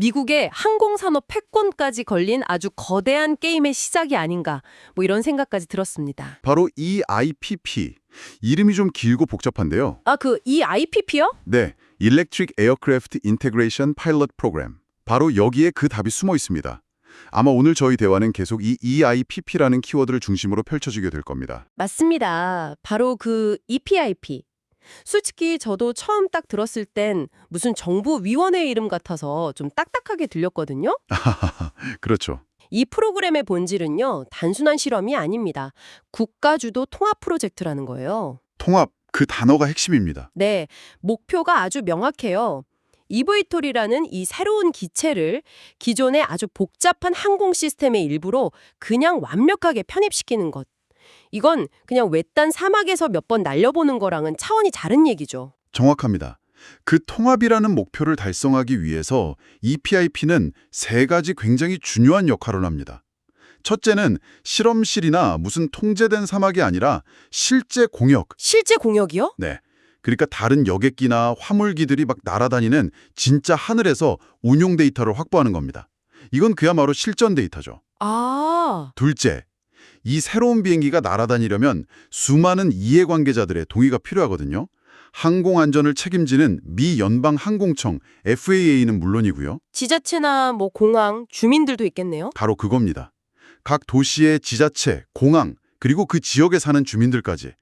미국의 항공산업 패권까지 걸린 아주 거대한 게임의 시작이 아닌가, 뭐 이런 생각까지 들었습니다. 바로 EIPP. 이름이 좀 길고 복잡한데요. 아, 그 EIPP요? 네, Electric Aircraft Integration Pilot Program. 바로 여기에 그 답이 숨어 있습니다. 아마 오늘 저희 대화는 계속 이 EIPP라는 키워드를 중심으로 펼쳐지게 될 겁니다. 맞습니다. 바로 그 EPIP. 솔직히 저도 처음 딱 들었을 땐 무슨 정부 위원회 이름 같아서 좀 딱딱하게 들렸거든요. 그렇죠. 이 프로그램의 본질은요, 단순한 실험이 아닙니다. 국가주도 통합 프로젝트라는 거예요. 통합, 그 단어가 핵심입니다. 네, 목표가 아주 명확해요. 이브이톨이라는 이 새로운 기체를 기존의 아주 복잡한 항공 시스템의 일부로 그냥 완벽하게 편입시키는 것. 이건 그냥 외딴 사막에서 몇 번 날려보는 거랑은 차원이 다른 얘기죠. 정확합니다. 그 통합이라는 목표를 달성하기 위해서 EPIP는 세 가지 굉장히 중요한 역할을 합니다. 첫째는 실험실이나 무슨 통제된 사막이 아니라 실제 공역. 실제 공역이요? 네. 그러니까 다른 여객기나 화물기들이 막 날아다니는 진짜 하늘에서 운용 데이터를 확보하는 겁니다. 이건 그야말로 실전 데이터죠. 아, 둘째, 이 새로운 비행기가 날아다니려면 수많은 이해관계자들의 동의가 필요하거든요. 항공안전을 책임지는 미 연방항공청 FAA는 물론이고요. 지자체나 뭐 공항, 주민들도 있겠네요. 바로 그겁니다. 각 도시의 지자체, 공항, 그리고 그 지역에 사는 주민들까지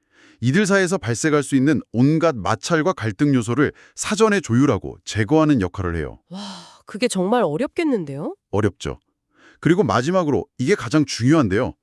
이들 사이에서 발생할 수 있는 온갖 마찰과 갈등 요소를 사전에 조율하고 제거하는 역할을 해요. 와, 그게 정말 어렵겠는데요? 어렵죠. 그리고 마지막으로 이게 가장 중요한데요.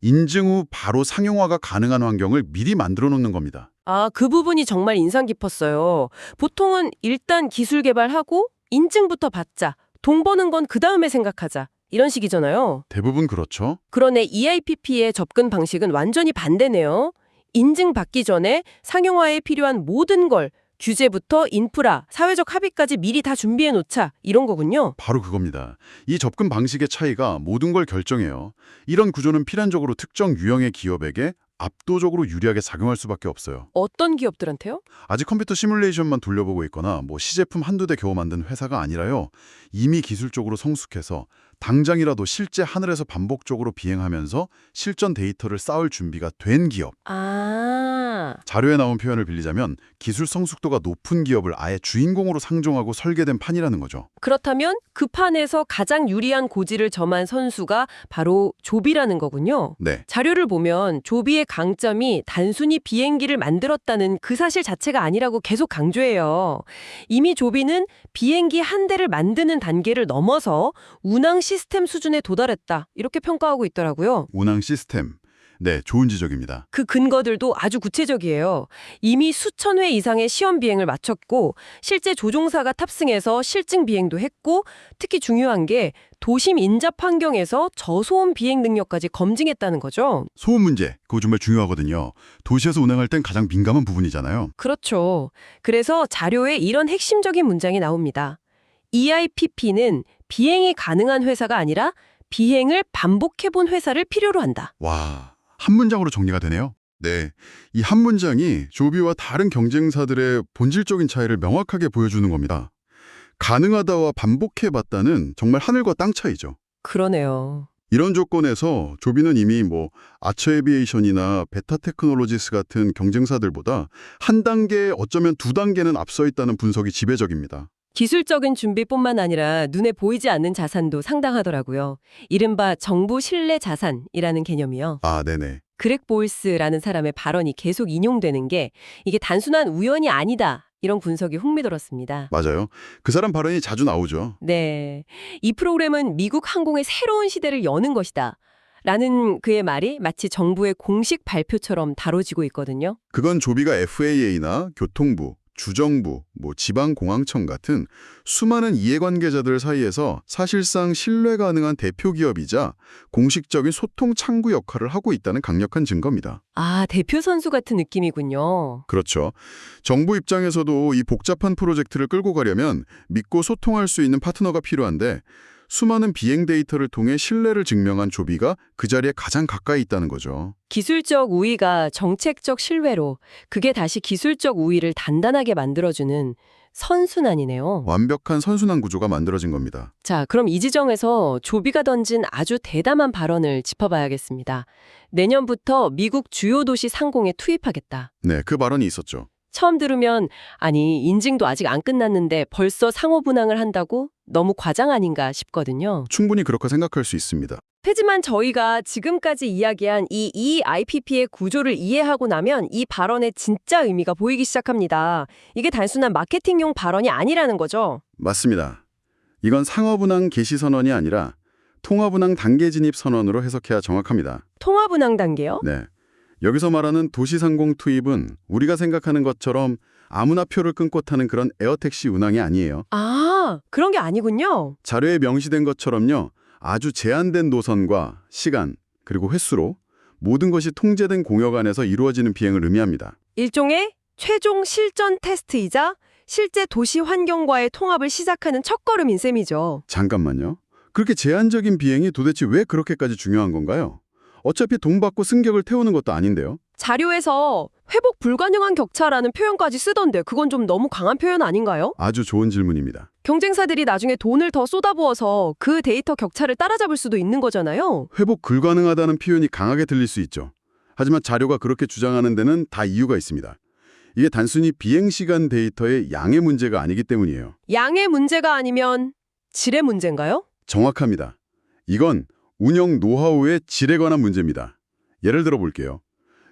인증 후 바로 상용화가 가능한 환경을 미리 만들어 놓는 겁니다. 아, 그 부분이 정말 인상 깊었어요. 보통은 일단 기술 개발하고 인증부터 받자. 돈 버는 건 그 다음에 생각하자. 이런 식이잖아요. 대부분 그렇죠. 그런데 EIPP의 접근 방식은 완전히 반대네요. 인증받기 전에 상용화에 필요한 모든 걸 규제부터 인프라, 사회적 합의까지 미리 다 준비해 놓자. 이런 거군요. 바로 그겁니다. 이 접근 방식의 차이가 모든 걸 결정해요. 이런 구조는 필연적으로 특정 유형의 기업에게 압도적으로 유리하게 작용할 수밖에 없어요. 어떤 기업들한테요? 아직 컴퓨터 시뮬레이션만 돌려보고 있거나 뭐 시제품 한두 대 겨우 만든 회사가 아니라요. 이미 기술적으로 성숙해서 당장이라도 실제 하늘에서 반복적으로 비행하면서 실전 데이터를 쌓을 준비가 된 기업. 아, 자료에 나온 표현을 빌리자면 기술 성숙도가 높은 기업을 아예 주인공으로 상종하고 설계된 판이라는 거죠. 그렇다면 그 판에서 가장 유리한 고지를 점한 선수가 바로 조비라는 거군요. 네. 자료를 보면 조비의 강점이 단순히 비행기를 만들었다는 그 사실 자체가 아니라고 계속 강조해요. 이미 조비는 비행기 한 대를 만드는 단계를 넘어서 운항 시스템 수준에 도달했다. 이렇게 평가하고 있더라고요. 운항 시스템. 네, 좋은 지적입니다. 그 근거들도 아주 구체적이에요. 이미 수천 회 이상의 시험 비행을 마쳤고 실제 조종사가 탑승해서 실증 비행도 했고 특히 중요한 게 도심 인접 환경에서 저소음 비행 능력까지 검증했다는 거죠. 소음 문제, 그거 정말 중요하거든요. 도시에서 운행할 땐 가장 민감한 부분이잖아요. 그렇죠. 그래서 자료에 이런 핵심적인 문장이 나옵니다. EIPP는 비행이 가능한 회사가 아니라 비행을 반복해본 회사를 필요로 한다. 와, 한 문장으로 정리가 되네요. 네, 이 한 문장이 조비와 다른 경쟁사들의 본질적인 차이를 명확하게 보여주는 겁니다. 가능하다와 반복해봤다는 정말 하늘과 땅 차이죠. 그러네요. 이런 조건에서 조비는 이미 뭐 아처 에비에이션이나 베타 테크놀로지스 같은 경쟁사들보다 한 단계, 어쩌면 두 단계는 앞서 있다는 분석이 지배적입니다. 기술적인 준비뿐만 아니라 눈에 보이지 않는 자산도 상당하더라고요. 이른바 정부 신뢰 자산이라는 개념이요. 아, 네네. 그렉 보일스라는 사람의 발언이 계속 인용되는 게 이게 단순한 우연이 아니다. 이런 분석이 흥미돌았습니다. 맞아요. 그 사람 발언이 자주 나오죠. 네. 이 프로그램은 미국 항공의 새로운 시대를 여는 것이다. 라는 그의 말이 마치 정부의 공식 발표처럼 다뤄지고 있거든요. 그건 조비가 FAA나 교통부, 주정부, 지방공항청 같은 수많은 이해관계자들 사이에서 사실상 신뢰 가능한 대표 기업이자 공식적인 소통 창구 역할을 하고 있다는 강력한 증거입니다. 아, 대표 선수 같은 느낌이군요. 그렇죠. 정부 입장에서도 이 복잡한 프로젝트를 끌고 가려면 믿고 소통할 수 있는 파트너가 필요한데 수많은 비행 데이터를 통해 신뢰를 증명한 조비가 그 자리에 가장 가까이 있다는 거죠. 기술적 우위가 정책적 신뢰로 그게 다시 기술적 우위를 단단하게 만들어주는 선순환이네요. 완벽한 선순환 구조가 만들어진 겁니다. 자, 그럼 이 지점에서 조비가 던진 아주 대담한 발언을 짚어봐야겠습니다. 내년부터 미국 주요 도시 상공에 투입하겠다. 네, 그 발언이 있었죠. 처음 들으면 아니 인증도 아직 안 끝났는데 벌써 상호 분항을 한다고? 너무 과장 아닌가 싶거든요. 충분히 그렇게 생각할 수 있습니다. 하지만 저희가 지금까지 이야기한 이 EIPP의 구조를 이해하고 나면 이 발언의 진짜 의미가 보이기 시작합니다. 이게 단순한 마케팅용 발언이 아니라는 거죠. 맞습니다. 이건 상업운항 개시 선언이 아니라 통합운항 단계 진입 선언으로 해석해야 정확합니다. 통합 운항 단계요? 네. 여기서 말하는 도시상공 투입은 우리가 생각하는 것처럼 아무나 표를 끊고 타는 그런 에어택시 운항이 아니에요. 아, 그런 게 아니군요. 자료에 명시된 것처럼요. 아주 제한된 노선과 시간, 그리고 횟수로 모든 것이 통제된 공역 안에서 이루어지는 비행을 의미합니다. 일종의 최종 실전 테스트이자 실제 도시 환경과의 통합을 시작하는 첫걸음인 셈이죠. 잠깐만요. 그렇게 제한적인 비행이 도대체 왜 그렇게까지 중요한 건가요? 어차피 돈 받고 승객을 태우는 것도 아닌데요. 자료에서 회복 불가능한 격차라는 표현까지 쓰던데 그건 좀 너무 강한 표현 아닌가요? 아주 좋은 질문입니다. 경쟁사들이 나중에 돈을 더 쏟아부어서 그 데이터 격차를 따라잡을 수도 있는 거잖아요. 회복 불가능하다는 표현이 강하게 들릴 수 있죠. 하지만 자료가 그렇게 주장하는 데는 다 이유가 있습니다. 이게 단순히 비행시간 데이터의 양의 문제가 아니기 때문이에요. 양의 문제가 아니면 질의 문제인가요? 정확합니다. 이건 운영 노하우의 질에 관한 문제입니다. 예를 들어 볼게요.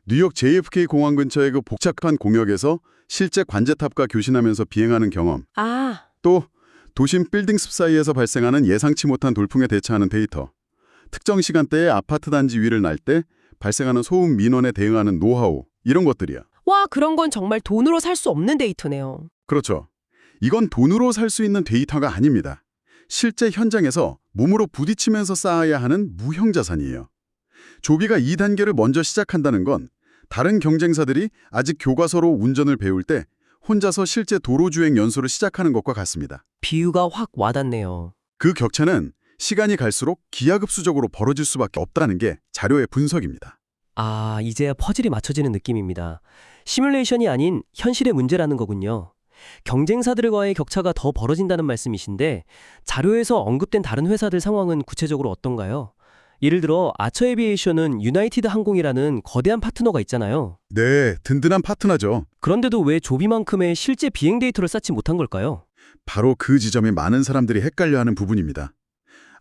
뉴욕 JFK 공항 근처의 그 복잡한 공역에서 실제 관제탑과 교신하면서 비행하는 경험, 아, 또 도심 빌딩 숲 사이에서 발생하는 예상치 못한 돌풍에 대처하는 데이터, 특정 시간대에 아파트 단지 위를 날 때 발생하는 소음 민원에 대응하는 노하우, 이런 것들이야. 와, 그런 건 정말 돈으로 살 수 없는 데이터네요. 그렇죠. 이건 돈으로 살 수 있는 데이터가 아닙니다. 실제 현장에서 몸으로 부딪히면서 쌓아야 하는 무형자산이에요. 조비가 이 단계를 먼저 시작한다는 건 다른 경쟁사들이 아직 교과서로 운전을 배울 때 혼자서 실제 도로주행 연수를 시작하는 것과 같습니다. 비유가 확 와닿네요. 그 격차는 시간이 갈수록 기하급수적으로 벌어질 수밖에 없다는 게 자료의 분석입니다. 아, 이제야 퍼즐이 맞춰지는 느낌입니다. 시뮬레이션이 아닌 현실의 문제라는 거군요. 경쟁사들과의 격차가 더 벌어진다는 말씀이신데 자료에서 언급된 다른 회사들 상황은 구체적으로 어떤가요? 예를 들어 아처 에비에이션은 유나이티드 항공이라는 거대한 파트너가 있잖아요. 네, 든든한 파트너죠. 그런데도 왜 조비만큼의 실제 비행 데이터를 쌓지 못한 걸까요? 바로 그 지점에 많은 사람들이 헷갈려하는 부분입니다.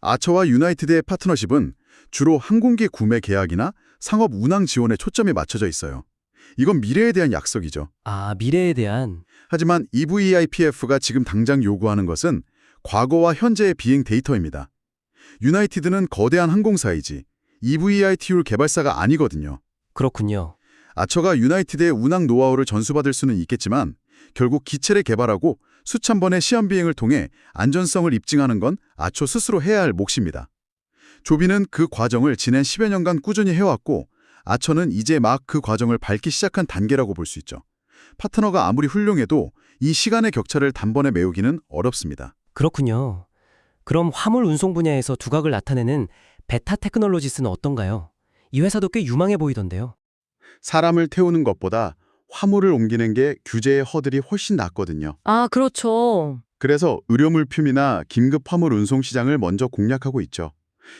아처와 유나이티드의 파트너십은 주로 항공기 구매 계약이나 상업 운항 지원에 초점이 맞춰져 있어요. 이건 미래에 대한 약속이죠. 아, 미래에 대한... 하지만 EVIPF가 지금 당장 요구하는 것은 과거와 현재의 비행 데이터입니다. 유나이티드는 거대한 항공사이지 EVIT율 개발사가 아니거든요. 그렇군요. 아처가 유나이티드의 운항 노하우를 전수받을 수는 있겠지만 결국 기체를 개발하고 수천 번의 시험 비행을 통해 안전성을 입증하는 건 아처 스스로 해야 할 몫입니다. 조비는 그 과정을 지난 10여 년간 꾸준히 해왔고 아처는 이제 막 그 과정을 밟기 시작한 단계라고 볼 수 있죠. 파트너가 아무리 훌륭해도 이 시간의 격차를 단번에 메우기는 어렵습니다. 그렇군요. 그럼 화물 운송 분야에서 두각을 나타내는 베타 테크놀로지스는 어떤가요? 이 회사도 꽤 유망해 보이던데요. 사람을 태우는 것보다 화물을 옮기는 게 규제의 허들이 훨씬 낮거든요. 아, 그렇죠. 그래서 의료물품이나 긴급 화물 운송 시장을 먼저 공략하고 있죠.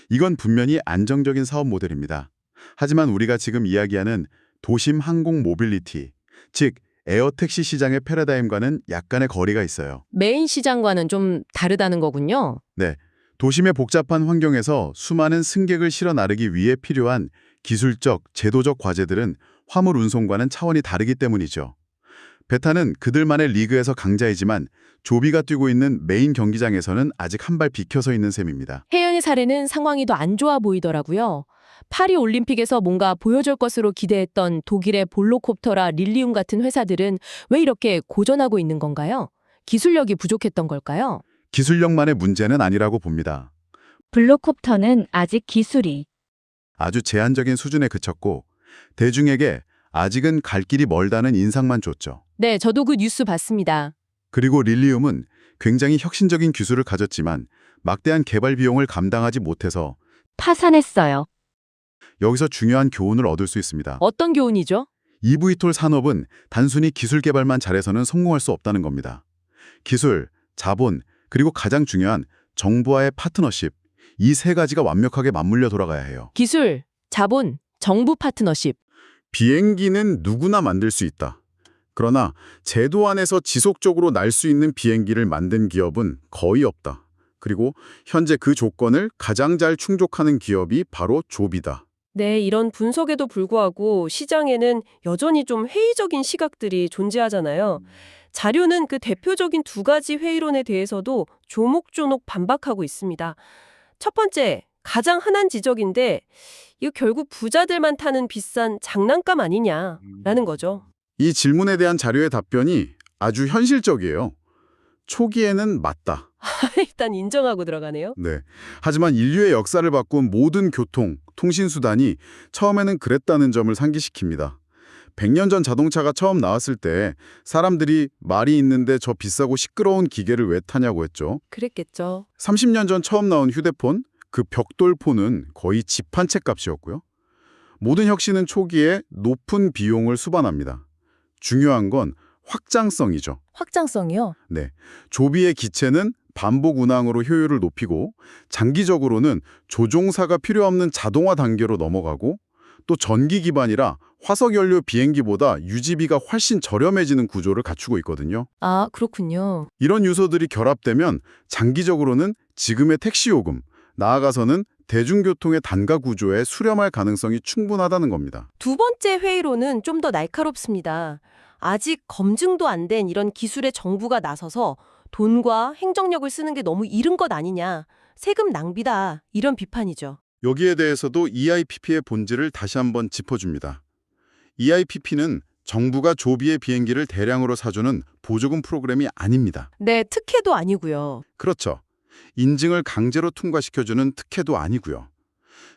이건 분명히 안정적인 사업 모델입니다. 하지만 우리가 지금 이야기하는 도심 항공 모빌리티, 즉 에어택시 시장의 패러다임과는 약간의 거리가 있어요. 메인 시장과는 좀 다르다는 거군요. 네, 도심의 복잡한 환경에서 수많은 승객을 실어 나르기 위해 필요한 기술적, 제도적 과제들은 화물 운송과는 차원이 다르기 때문이죠. 베타는 그들만의 리그에서 강자이지만 조비가 뛰고 있는 메인 경기장에서는 아직 한 발 비켜서 있는 셈입니다. 혜연이 사례는 상황이 더 안 좋아 보이더라고요. 파리 올림픽에서 뭔가 보여줄 것으로 기대했던 독일의 볼로콥터라 릴리움 같은 회사들은 왜 이렇게 고전하고 있는 건가요? 기술력이 부족했던 걸까요? 기술력만의 문제는 아니라고 봅니다. 블로콥터는 아직 기술이 아주 제한적인 수준에 그쳤고 대중에게 아직은 갈 길이 멀다는 인상만 줬죠. 네, 저도 그 뉴스 봤습니다. 그리고 릴리움은 굉장히 혁신적인 기술을 가졌지만 막대한 개발 비용을 감당하지 못해서 파산했어요. 여기서 중요한 교훈을 얻을 수 있습니다. 어떤 교훈이죠? EV톨 산업은 단순히 기술 개발만 잘해서는 성공할 수 없다는 겁니다. 기술, 자본, 그리고 가장 중요한 정부와의 파트너십. 이 세 가지가 완벽하게 맞물려 돌아가야 해요. 기술, 자본, 정부 파트너십. 비행기는 누구나 만들 수 있다. 그러나 제도 안에서 지속적으로 날 수 있는 비행기를 만든 기업은 거의 없다. 그리고 현재 그 조건을 가장 잘 충족하는 기업이 바로 조비다. 네, 이런 분석에도 불구하고 시장에는 여전히 좀 회의적인 시각들이 존재하잖아요. 자료는 그 대표적인 두 가지 회의론에 대해서도 조목조목 반박하고 있습니다. 첫 번째, 가장 흔한 지적인데 이거 결국 부자들만 타는 비싼 장난감 아니냐라는 거죠. 이 질문에 대한 자료의 답변이 아주 현실적이에요. 초기에는 맞다. 일단 인정하고 들어가네요. 네. 하지만 인류의 역사를 바꾼 모든 교통, 통신수단이 처음에는 그랬다는 점을 상기시킵니다. 100년 전 자동차가 처음 나왔을 때 사람들이 말이 있는데 저 비싸고 시끄러운 기계를 왜 타냐고 했죠. 그랬겠죠. 30년 전 처음 나온 휴대폰, 그 벽돌폰은 거의 집 한 채 값이었고요. 모든 혁신은 초기에 높은 비용을 수반합니다. 중요한 건 확장성이죠. 확장성이요? 네. 조비의 기체는 반복 운항으로 효율을 높이고 장기적으로는 조종사가 필요 없는 자동화 단계로 넘어가고 또 전기 기반이라 화석 연료 비행기보다 유지비가 훨씬 저렴해지는 구조를 갖추고 있거든요. 아, 그렇군요. 이런 요소들이 결합되면 장기적으로는 지금의 택시 요금, 나아가서는 대중교통의 단가 구조에 수렴할 가능성이 충분하다는 겁니다. 두 번째 회의로는 좀 더 날카롭습니다. 아직 검증도 안 된 이런 기술에 정부가 나서서 돈과 행정력을 쓰는 게 너무 이른 것 아니냐, 세금 낭비다, 이런 비판이죠. 여기에 대해서도 EIPP의 본질을 다시 한번 짚어줍니다. EIPP는 정부가 조비의 비행기를 대량으로 사주는 보조금 프로그램이 아닙니다. 네, 특혜도 아니고요. 그렇죠. 인증을 강제로 통과시켜주는 특혜도 아니고요.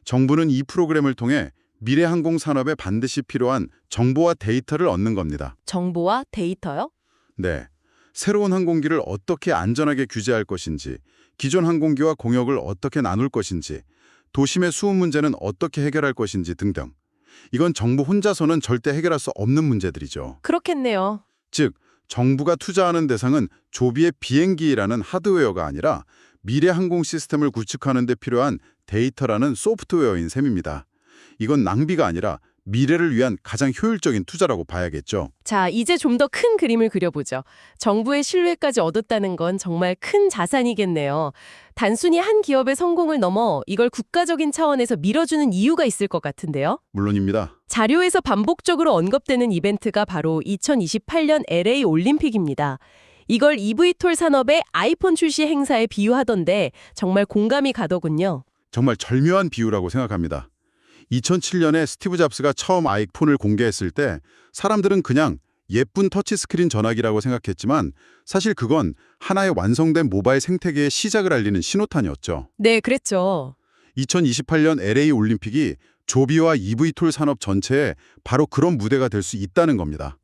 정부는 이 프로그램을 통해 미래 항공 산업에 반드시 필요한 정보와 데이터를 얻는 겁니다. 정보와 데이터요? 네. 새로운 항공기를 어떻게 안전하게 규제할 것인지, 기존 항공기와 공역을 어떻게 나눌 것인지, 도심의 수온 문제는 어떻게 해결할 것인지 등등. 이건 정부 혼자서는 절대 해결할 수 없는 문제들이죠. 그렇겠네요. 즉, 정부가 투자하는 대상은 조비의 비행기라는 하드웨어가 아니라 미래 항공 시스템을 구축하는 데 필요한 데이터라는 소프트웨어인 셈입니다. 이건 낭비가 아니라 미래를 위한 가장 효율적인 투자라고 봐야겠죠. 자, 이제 좀 더 큰 그림을 그려보죠. 정부의 신뢰까지 얻었다는 건 정말 큰 자산이겠네요. 단순히 한 기업의 성공을 넘어 이걸 국가적인 차원에서 밀어주는 이유가 있을 것 같은데요. 물론입니다. 자료에서 반복적으로 언급되는 이벤트가 바로 2028년 LA 올림픽입니다. 이걸 EV톨 산업의 아이폰 출시 행사에 비유하던데 정말 공감이 가더군요. 정말 절묘한 비유라고 생각합니다. 2007년에 스티브 잡스가 처음 아이폰을 공개했을 때 사람들은 그냥 예쁜 터치스크린 전화기라고 생각했지만 사실 그건 하나의 완성된 모바일 생태계의 시작을 알리는 신호탄이었죠. 네, 그랬죠. 2028년 LA 올림픽이 조비와 EV톨 산업 전체에 바로 그런 무대가 될 수 있다는 겁니다.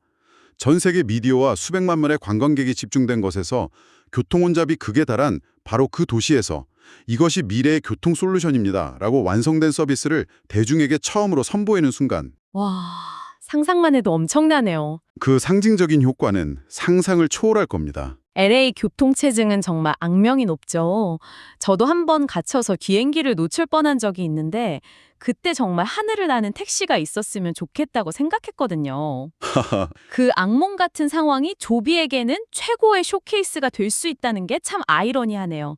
전 세계 미디어와 수백만 명의 관광객이 집중된 것에서 교통 혼잡이 극에 달한 바로 그 도시에서 이것이 미래의 교통 솔루션입니다 라고 완성된 서비스를 대중에게 처음으로 선보이는 순간 와, 상상만 해도 엄청나네요. 그 상징적인 효과는 상상을 초월할 겁니다. LA 교통체증은 정말 악명이 높죠. 저도 한 번 갇혀서 비행기를 놓칠 뻔한 적이 있는데 그때 정말 하늘을 나는 택시가 있었으면 좋겠다고 생각했거든요. 그 악몽 같은 상황이 조비에게는 최고의 쇼케이스가 될 수 있다는 게 참 아이러니하네요.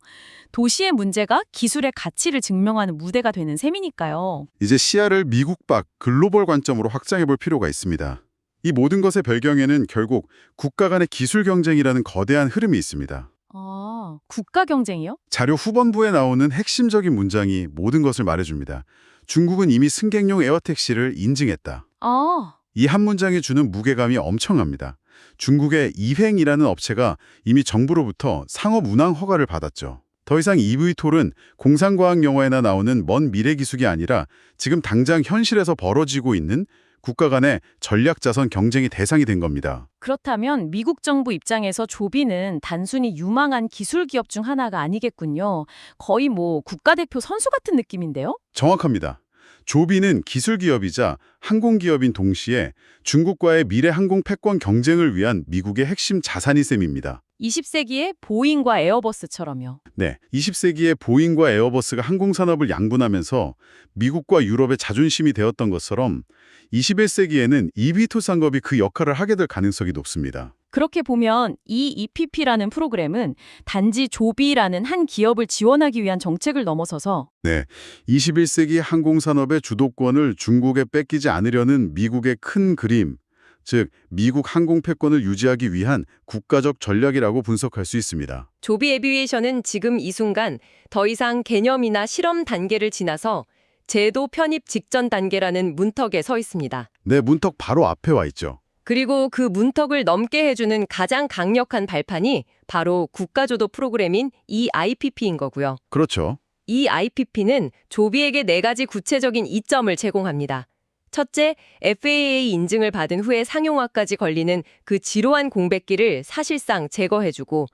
도시의 문제가 기술의 가치를 증명하는 무대가 되는 셈이니까요. 이제 시야를 미국 밖 글로벌 관점으로 확장해 볼 필요가 있습니다. 이 모든 것의 배경에는 결국 국가 간의 기술 경쟁이라는 거대한 흐름이 있습니다. 아, 국가 경쟁이요? 자료 후반부에 나오는 핵심적인 문장이 모든 것을 말해줍니다. 중국은 이미 승객용 에어택시를 인증했다. 아, 이 한 문장이 주는 무게감이 엄청납니다. 중국의 이횡이라는 업체가 이미 정부로부터 상업 운항 허가를 받았죠. 더 이상 EV톨은 공상과학 영화에나 나오는 먼 미래 기술이 아니라 지금 당장 현실에서 벌어지고 있는 국가 간의 전략자선 경쟁의 대상이 된 겁니다. 그렇다면 미국 정부 입장에서 조비는 단순히 유망한 기술 기업 중 하나가 아니겠군요. 거의 뭐 국가대표 선수 같은 느낌인데요? 정확합니다. 조비는 기술 기업이자 항공 기업인 동시에 중국과의 미래 항공 패권 경쟁을 위한 미국의 핵심 자산이 셈입니다. 20세기의 보잉과 에어버스처럼요. 네, 20세기에 보잉과 에어버스가 항공산업을 양분하면서 미국과 유럽의 자존심이 되었던 것처럼 21세기에는 eVTOL 상업이 그 역할을 하게 될 가능성이 높습니다. 그렇게 보면 이 EPP라는 프로그램은 단지 조비라는 한 기업을 지원하기 위한 정책을 넘어서서 네, 21세기 항공산업의 주도권을 중국에 뺏기지 않으려는 미국의 큰 그림, 즉 미국 항공 패권을 유지하기 위한 국가적 전략이라고 분석할 수 있습니다. 조비 에비에이션은 지금 이 순간 더 이상 개념이나 실험 단계를 지나서 제도 편입 직전 단계라는 문턱에 서 있습니다. 네, 문턱 바로 앞에 와 있죠. 그리고 그 문턱을 넘게 해주는 가장 강력한 발판이 바로 국가주도 프로그램인 EIPP인 거고요. 그렇죠. EIPP는 조비에게 4가지 구체적인 이점을 제공합니다. 첫째, FAA 인증을 받은 후에 상용화까지 걸리는 그 지루한 공백기를 사실상 제거해주고,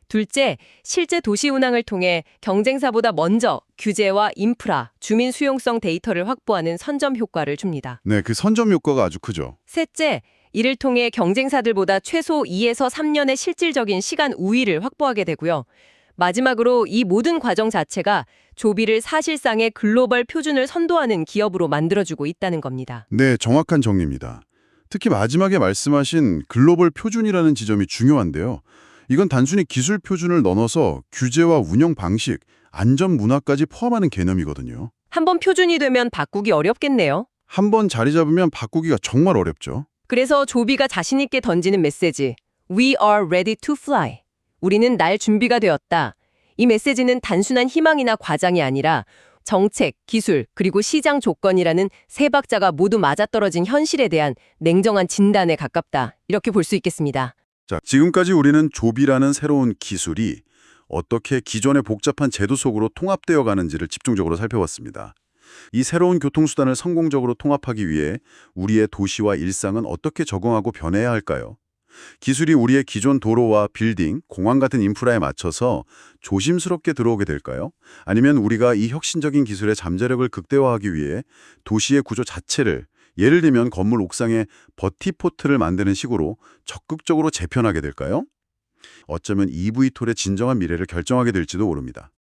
둘째, 실제 도시 운항을 통해 경쟁사보다 먼저 규제와 인프라, 주민 수용성 데이터를 확보하는 선점 효과를 줍니다. 네, 그 선점 효과가 아주 크죠. 셋째, 이를 통해 경쟁사들보다 최소 2에서 3년의 실질적인 시간 우위를 확보하게 되고요. 마지막으로 이 모든 과정 자체가 조비를 사실상의 글로벌 표준을 선도하는 기업으로 만들어주고 있다는 겁니다. 네, 정확한 정리입니다. 특히 마지막에 말씀하신 글로벌 표준이라는 지점이 중요한데요. 이건 단순히 기술 표준을 넘어서 규제와 운영 방식, 안전 문화까지 포함하는 개념이거든요. 한번 표준이 되면 바꾸기 어렵겠네요. 한번 자리 잡으면 바꾸기가 정말 어렵죠. 그래서 조비가 자신 있게 던지는 메시지 We are ready to fly. 우리는 날 준비가 되었다. 이 메시지는 단순한 희망이나 과장이 아니라 정책, 기술, 그리고 시장 조건이라는 세 박자가 모두 맞아떨어진 현실에 대한 냉정한 진단에 가깝다. 이렇게 볼 수 있겠습니다. 자, 지금까지 우리는 조비라는 새로운 기술이 어떻게 기존의 복잡한 제도 속으로 통합되어 가는지를 집중적으로 살펴봤습니다. 이 새로운 교통수단을 성공적으로 통합하기 위해 우리의 도시와 일상은 어떻게 적응하고 변해야 할까요? 기술이 우리의 기존 도로와 빌딩, 공항 같은 인프라에 맞춰서 조심스럽게 들어오게 될까요? 아니면 우리가 이 혁신적인 기술의 잠재력을 극대화하기 위해 도시의 구조 자체를, 예를 들면 건물 옥상에 버티포트를 만드는 식으로 적극적으로 재편하게 될까요? 어쩌면 eVTOL의 진정한 미래를 결정하게 될지도 모릅니다.